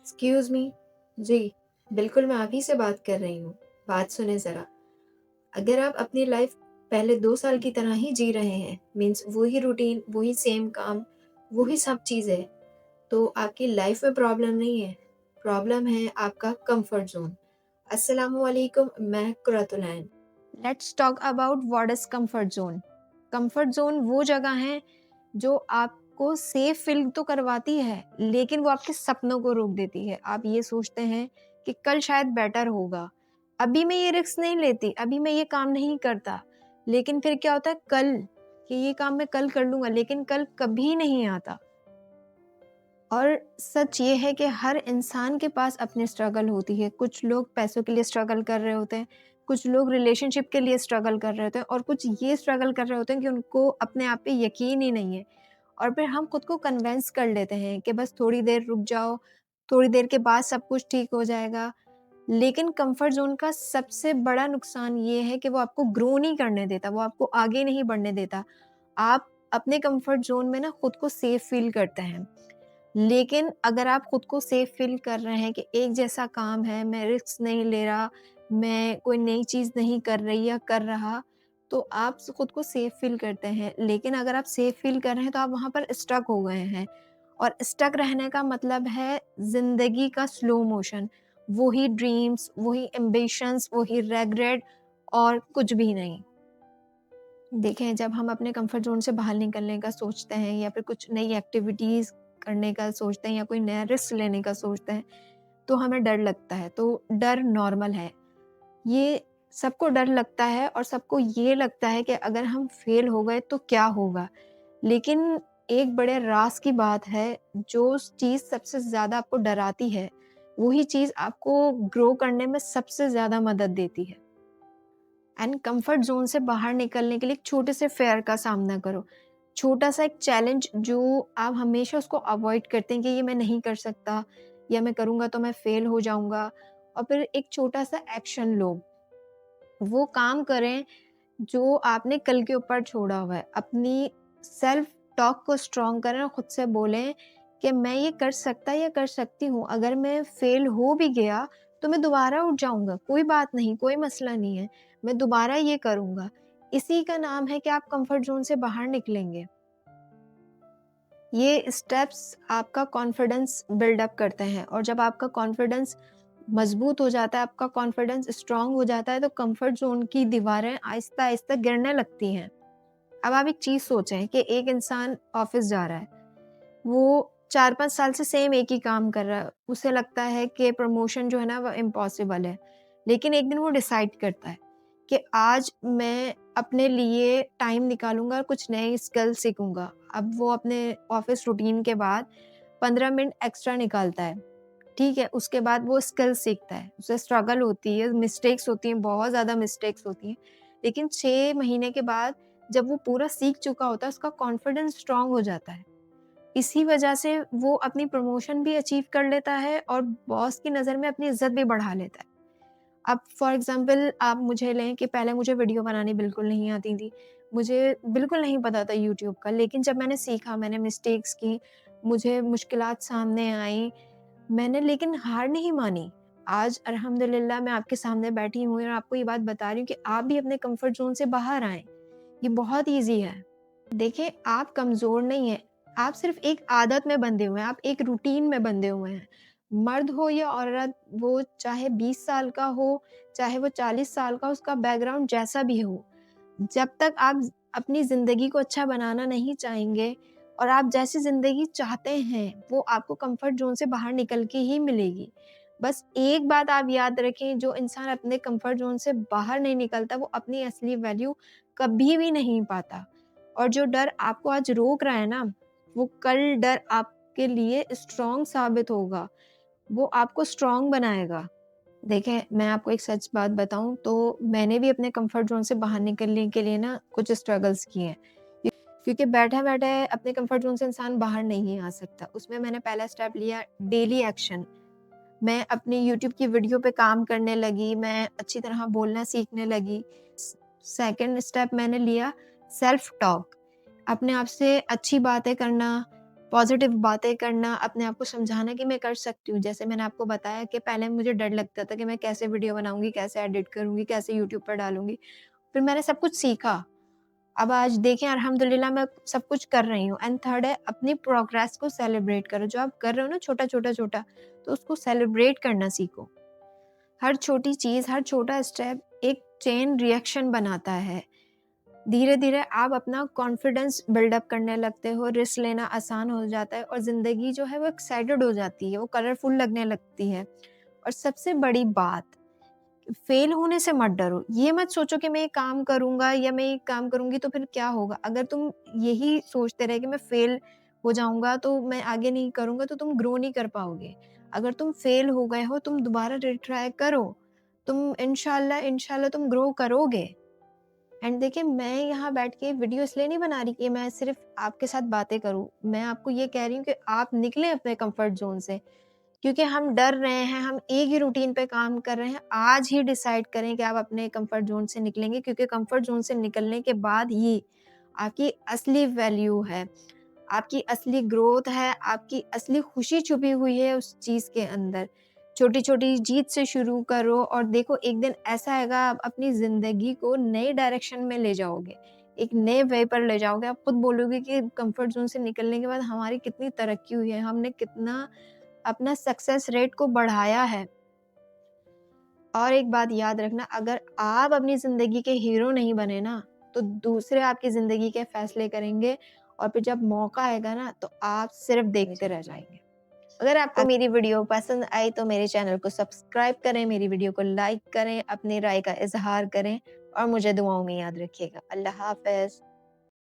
Excuse me. जी, बिल्कुल मैं आप ही से बात कर रही हूँ। बात सुनें ज़रा। अगर आप अपनी लाइफ़ पहले 2 साल की तरह ही जी रहे हैं, मीन्स वही रूटीन, वही सेम काम, वही सब चीज़ें, तो आपकी लाइफ़ में प्रॉब्लम नहीं है, प्रॉब्लम है आपका कम्फ़र्ट ज़ोन। अस्सलामु अलैकुम, मैं Quratul Ain. Let's talk about what is comfort zone. Comfort zone वो जगह है जो आपको सेफ फील तो करवाती है, लेकिन वो आपके सपनों को रोक देती है। आप ये सोचते हैं कि कल शायद बेटर होगा, अभी मैं ये रिस्क नहीं लेती, अभी मैं ये काम नहीं करता, लेकिन फिर क्या होता है कल, कि ये काम मैं कल कर लूंगा, लेकिन कल कभी नहीं आता। और सच ये है कि हर इंसान के पास अपनी स्ट्रगल होती है। कुछ लोग पैसों के लिए स्ट्रगल कर रहे होते हैं, कुछ लोग रिलेशनशिप के लिए स्ट्रगल कर रहे होते हैं, और कुछ ये स्ट्रगल कर रहे होते हैं कि उनको अपने आप पे यकीन ही नहीं है। और फिर हम खुद को कन्विंस कर लेते हैं कि बस थोड़ी देर रुक जाओ, थोड़ी देर के बाद सब कुछ ठीक हो जाएगा। लेकिन कंफर्ट ज़ोन का सबसे बड़ा नुकसान ये है कि वो आपको ग्रो नहीं करने देता, वो आपको आगे नहीं बढ़ने देता। आप अपने कंफर्ट ज़ोन में ना खुद को सेफ फ़ील करते हैं। लेकिन अगर आप खुद को सेफ फ़ील कर रहे हैं कि एक जैसा काम है, मैं रिस्क नहीं ले रहा, मैं कोई नई चीज़ नहीं कर रही या कर रहा, तो आप स खुद को सेफ फ़ील करते हैं। लेकिन अगर आप सेफ फ़ील कर रहे हैं, तो आप वहाँ पर स्टक हो गए हैं, और स्टक रहने का मतलब है ज़िंदगी का स्लो मोशन। वही ड्रीम्स, वही एम्बिशंस, वही रिग्रेट, और कुछ भी नहीं। देखें, जब हम अपने कंफर्ट ज़ोन से बाहर निकलने का सोचते हैं, या फिर कुछ नई एक्टिविटीज़ करने का सोचते हैं, या कोई नया रिस्क लेने का सोचते हैं, तो हमें डर लगता है। तो डर नॉर्मल है। ये सबको डर लगता है, और सबको ये लगता है कि अगर हम फेल हो गए तो क्या होगा? लेकिन एक बड़े राज़ की बात है, जो चीज़ सबसे ज़्यादा आपको डराती है, वही चीज़ आपको ग्रो करने में सबसे ज़्यादा मदद देती है। एंड कंफर्ट ज़ोन से बाहर निकलने के लिए एक छोटे से फेयर का सामना करो। छोटा-सा एक चैलेंज जो आप हमेशा उसको अवॉइड करते हैं कि ये मैं नहीं कर सकता, या मैं करूँगा तो मैं फेल हो जाऊँगा, और फिर एक छोटा-सा एक्शन लो। वो काम करें जो आपने कल के ऊपर छोड़ा हुआ है। अपनी सेल्फ टॉक को स्ट्रॉन्ग करें, और खुद से बोलें कि मैं ये कर सकता या कर सकती हूँ। अगर मैं फेल हो भी गया, तो मैं दोबारा उठ जाऊँगा, कोई बात नहीं, कोई मसला नहीं है, मैं दोबारा ये करूँगा। इसी का नाम है कि आप कंफर्ट ज़ोन से बाहर निकलेंगे। ये स्टेप्स आपका कॉन्फिडेंस बिल्ड अप करते हैं, और जब आपका कॉन्फिडेंस मज़बूत हो जाता है, आपका कॉन्फिडेंस स्ट्रॉन्ग हो जाता है, तो कंफर्ट ज़ोन की दीवारें आहिस्ता-आहिस्ता गिरने लगती हैं। अब आप एक चीज़ सोचें कि एक इंसान ऑफ़िस जा रहा है, वो 4-5 साल से सेम एक ही काम कर रहा है, उसे लगता है कि प्रमोशन जो है ना वो इम्पॉसिबल है। लेकिन एक दिन वो डिसाइड करता है कि आज मैं अपने लिए टाइम निकालूँगा और कुछ नई स्किल सीखूँगा। अब वो अपने ऑफ़िस रूटीन के बाद 15 मिनट एक्स्ट्रा निकालता है, ठीक है? उसके बाद वो स्किल सीखता है, उसे स्ट्रगल होती है, मिस्टेक्स होती हैं, बहुत ज़्यादा मिस्टेक्स होती हैं। लेकिन 6 महीने के बाद जब वो पूरा सीख चुका होता है, उसका कॉन्फिडेंस स्ट्रॉन्ग हो जाता है। इसी वजह से वो अपनी प्रमोशन भी अचीव कर लेता है, और बॉस की नज़र में अपनी इज़्ज़त भी बढ़ा लेता है। अब फॉर एग्ज़ाम्पल आप मुझे लें कि पहले मुझे वीडियो बनानी बिल्कुल नहीं आती थी। मुझे बिल्कुल नहीं पता था यूट्यूब का, लेकिन जब मैंने सीखा, मैंने मिस्टेक्स की, मुझे मुश्किलात सामने आई, मैंने लेकिन हार नहीं मानी। आज अल्हम्दुलिल्लाह मैं आपके सामने बैठी हूँ, और आपको ये बात बता रही हूँ कि आप भी अपने कम्फ़र्ट ज़ोन से बाहर आएँ। ये बहुत ईज़ी है। देखिए, आप कमज़ोर नहीं हैं, आप सिर्फ़ एक आदत में बंधे हुए हैं, आप एक रूटीन में बंधे हुए हैं। मर्द हो या औरत, वो चाहे 20 साल का हो, चाहे वो 40 साल का, उसका बैकग्राउंड जैसा भी हो, जब तक आप अपनी ज़िंदगी को अच्छा बनाना नहीं चाहेंगे, और आप जैसी ज़िंदगी चाहते हैं, वो आपको कम्फ़र्ट ज़ोन से बाहर निकल के ही मिलेगी। बस एक बात आप याद रखें, जो इंसान अपने कम्फ़र्ट ज़ोन से बाहर नहीं निकलता, वो अपनी असली वैल्यू कभी भी नहीं पाता। और जो डर आपको आज रोक रहा है ना, वो कल डर आपके लिए स्ट्रॉन्ग साबित होगा, वो आपको स्ट्रॉन्ग बनाएगा। देखें, मैं आपको एक सच बात बताऊँ, तो मैंने भी अपने कम्फ़र्ट ज़ोन से बाहर निकलने के लिए ना कुछ स्ट्रगल्स किए हैं। क्योंकि बैठे-बैठे अपने कम्फ़र्ट ज़ोन से इंसान बाहर नहीं आ सकता। उसमें मैंने पहला स्टेप लिया, डेली एक्शन। मैं अपनी यूट्यूब की वीडियो पे काम करने लगी, मैं अच्छी तरह बोलना सीखने लगी। स सेकंड स्टेप मैंने लिया, सेल्फ टॉक। अपने आप से अच्छी बातें करना, पॉज़िटिव बातें करना, अपने आप को समझाना कि मैं कर सकती हूँ। जैसे मैंने आपको बताया कि पहले मुझे डर लगता था कि मैं कैसे वीडियो बनाऊँगी, कैसे एडिट करूँगी, कैसे यूट्यूब पर डालूँगी। फिर मैंने सब कुछ सीखा। अब आज देखें अल्हम्दुलिल्लाह मैं सब कुछ कर रही हूँ। एंड थर्ड है, अपनी प्रोग्रेस को सेलिब्रेट करो। जो आप कर रहे हो ना छोटा-छोटा, तो उसको सेलिब्रेट करना सीखो। हर छोटी चीज़, हर छोटा स्टेप एक चेन रिएक्शन बनाता है। धीरे-धीरे आप अपना कॉन्फिडेंस बिल्डअप करने लगते हो, रिस्क लेना आसान हो जाता है और ज़िंदगी जो है वो एक्साइटेड हो जाती है, वो कलरफुल लगने लगती है। और सबसे बड़ी बात, फेल होने से मत डरो। ये मत सोचो कि मैं ये काम करूँगा या मैं ये काम करूँगी तो फिर क्या होगा? अगर तुम यही सोचते रहे कि मैं फेल हो जाऊँगा तो मैं आगे नहीं करूँगा, तो तुम ग्रो नहीं कर पाओगे। अगर तुम फेल हो गए हो, तुम दोबारा रिट्राई करो। तुम इंशाल्लाह इंशाल्लाह तुम ग्रो करोगे। एंड देखिए, मैं यहाँ बैठ के वीडियो इसलिए नहीं बना रही कि मैं सिर्फ़ आपके साथ बातें करूँ। मैं आपको ये कह रही हूँ कि आप निकलें अपने कम्फ़र्ट ज़ोन से। क्योंकि हम डर रहे हैं, हम एक ही रूटीन पे काम कर रहे हैं। आज ही डिसाइड करें कि आप अपने कम्फ़र्ट ज़ोन से निकलेंगे, क्योंकि कम्फ़र्ट ज़ोन से निकलने के बाद ही आपकी असली वैल्यू है, आपकी असली ग्रोथ है, आपकी असली खुशी छुपी हुई है उस चीज़ के अंदर। छोटी-छोटी जीत से शुरू करो और देखो एक दिन ऐसा आएगा, आप अपनी ज़िंदगी को नए डायरेक्शन में ले जाओगे, एक नए वे पर ले जाओगे। आप खुद बोलोगे कि कम्फ़र्ट ज़ोन से निकलने के बाद हमारी कितनी तरक्की हुई है, हमने कितना अपना सक्सेस रेट को बढ़ाया है। और एक बात याद रखना, अगर आप अपनी ज़िंदगी के हीरो नहीं बने ना, तो दूसरे आपकी ज़िंदगी के फैसले करेंगे और फिर जब मौका आएगा ना, तो आप सिर्फ़ देखते रह जाएँगे। अगर आपको अग मेरी वीडियो पसंद आई तो मेरे चैनल को सब्सक्राइब करें, मेरी वीडियो को लाइक करें, अपनी राय का इज़हार करें और मुझे दुआओं में याद रखिएगा। अल्लाह हाफ़िज़।